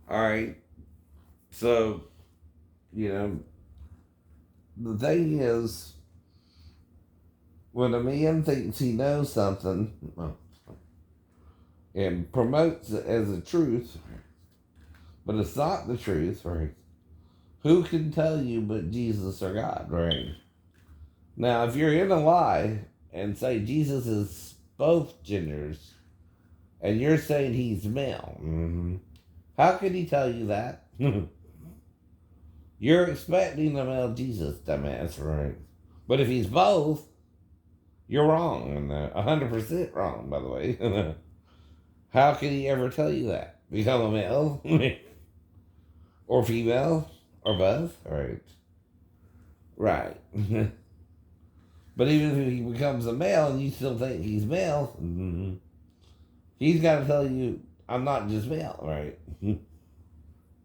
All right. So, you know, the thing is, when a man thinks he knows something and promotes it as a truth, but it's not the truth, right? Who can tell you but Jesus or God, right? Now, if you're in a lie and say Jesus is both genders, and you're saying he's male, how can he tell you that? You're expecting a male Jesus, dumbass, right? But if he's both, you're wrong, and 100% wrong, by the way. How can he ever tell you that? Become a male? Or female? Or both? Right. Right. But even if he becomes a male and you still think he's male, he's got to tell you, I'm not just male, right?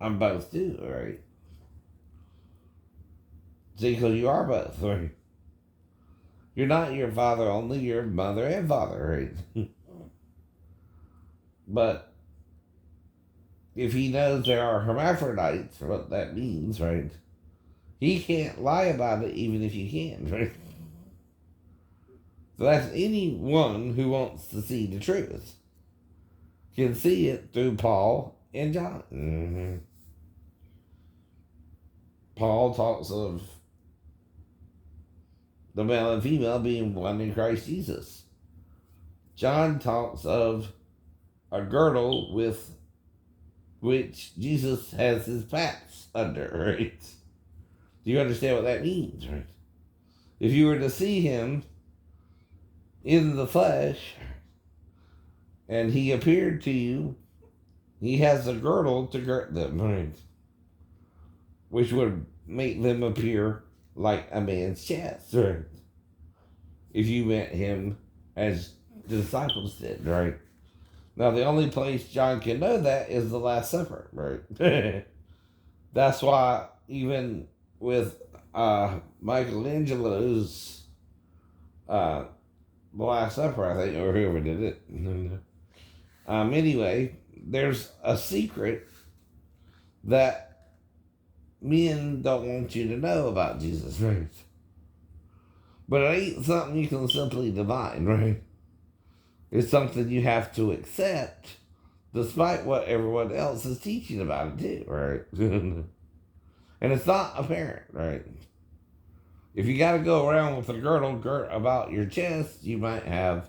I'm both too, right? See, because you are both, right? You're not your father only, you're mother and father, right? But if he knows there are hermaphrodites, what that means, right? He can't lie about it even if you can, right? So that's anyone who wants to see the truth can see it through Paul and John. Paul talks of the male and female being one in Christ Jesus. John talks of a girdle with which Jesus has his paps under, right? Do you understand what that means, right? If you were to see him in the flesh and he appeared to you, he has a girdle to gird them, right? Which would make them appear like a man's chest, right? If you met him as the disciples did, right? Now, the only place John can know that is the Last Supper, right? That's why even with Michelangelo's uh, The Last Supper, I think, or whoever did it. Anyway, there's a secret that men don't want you to know about Jesus, right? But it ain't something you can simply divine, right? It's something you have to accept despite what everyone else is teaching about it too, right? And it's not apparent, right? If you got to go around with a girdle about your chest, you might have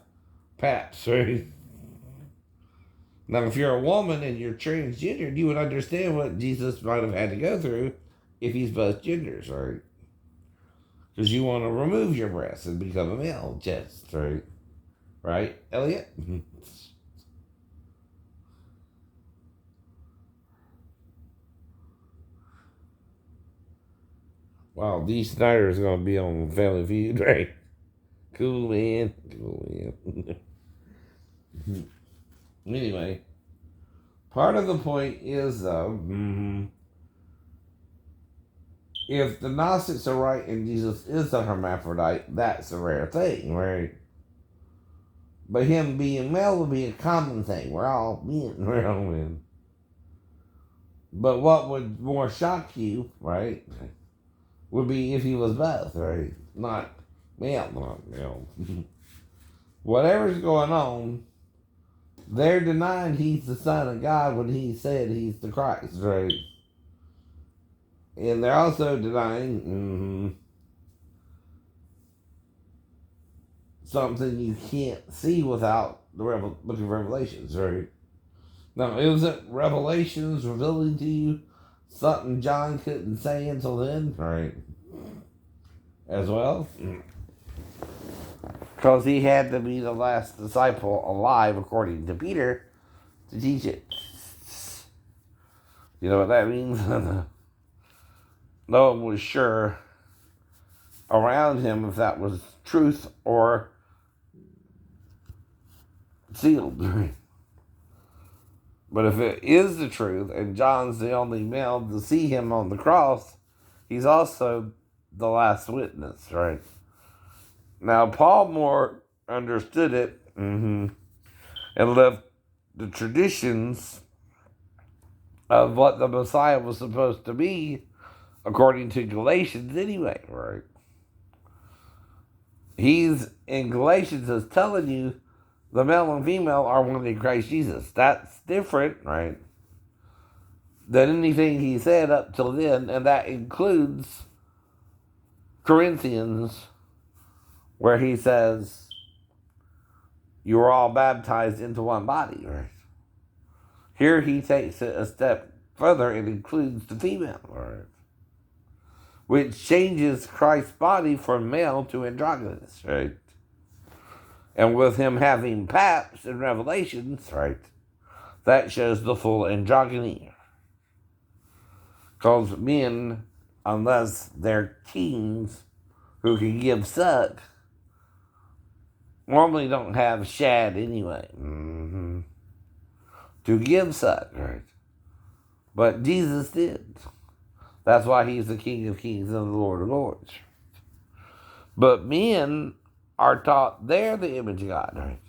paps, right? Now, if you're a woman and you're transgendered, you would understand what Jesus might have had to go through if he's both genders, right? Because you want to remove your breasts and become a male chest, right? Right, Elliot? Wow, Dee Snyder is going to be on Family Feud, right? Cool, man. Cool, man. Anyway, part of the point is, though, if the Gnostics are right and Jesus is a hermaphrodite, that's a rare thing, right? But him being male would be a common thing. We're all men. We're all men. But what would more shock you, right, would be if he was both, right? Not male, not male. Whatever's going on, they're denying he's the Son of God when he said he's the Christ, right? And they're also denying something you can't see without the book of Revelations, right? Now, it was Revelations revealing to you something John couldn't say until then, right? As well. Because he had to be the last disciple alive, according to Peter, to teach it. You know what that means? No one was sure around him if that was truth or sealed. But if it is the truth, and John's the only male to see him on the cross, he's also the last witness, right? Now, Paul more understood it and left the traditions of what the Messiah was supposed to be, according to Galatians anyway, right? He's, in Galatians, is telling you the male and female are one in Christ Jesus. That's different, right, than anything he said up till then, and that includes Corinthians, where he says, you are all baptized into one body, right? Here he takes it a step further and includes the female, right? Which changes Christ's body from male to androgynous, right? And with him having paps in Revelations, right, that shows the full androgyny. Because men, unless they're kings who can give suck, normally don't have shad anyway. To give suck, right? But Jesus did. That's why he's the King of Kings and the Lord of Lords. But men are taught they're the image of God, right?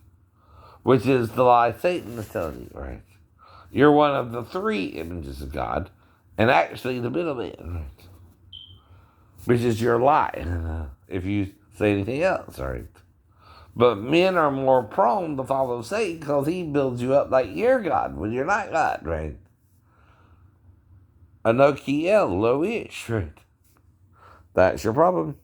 Which is the lie Satan is telling you, right? You're one of the three images of God, and actually the middleman, right? Which is your lie, if you say anything else, right? But men are more prone to follow Satan because he builds you up like you're God when you're not God, right? Anokiel, low-ish, right? That's your problem.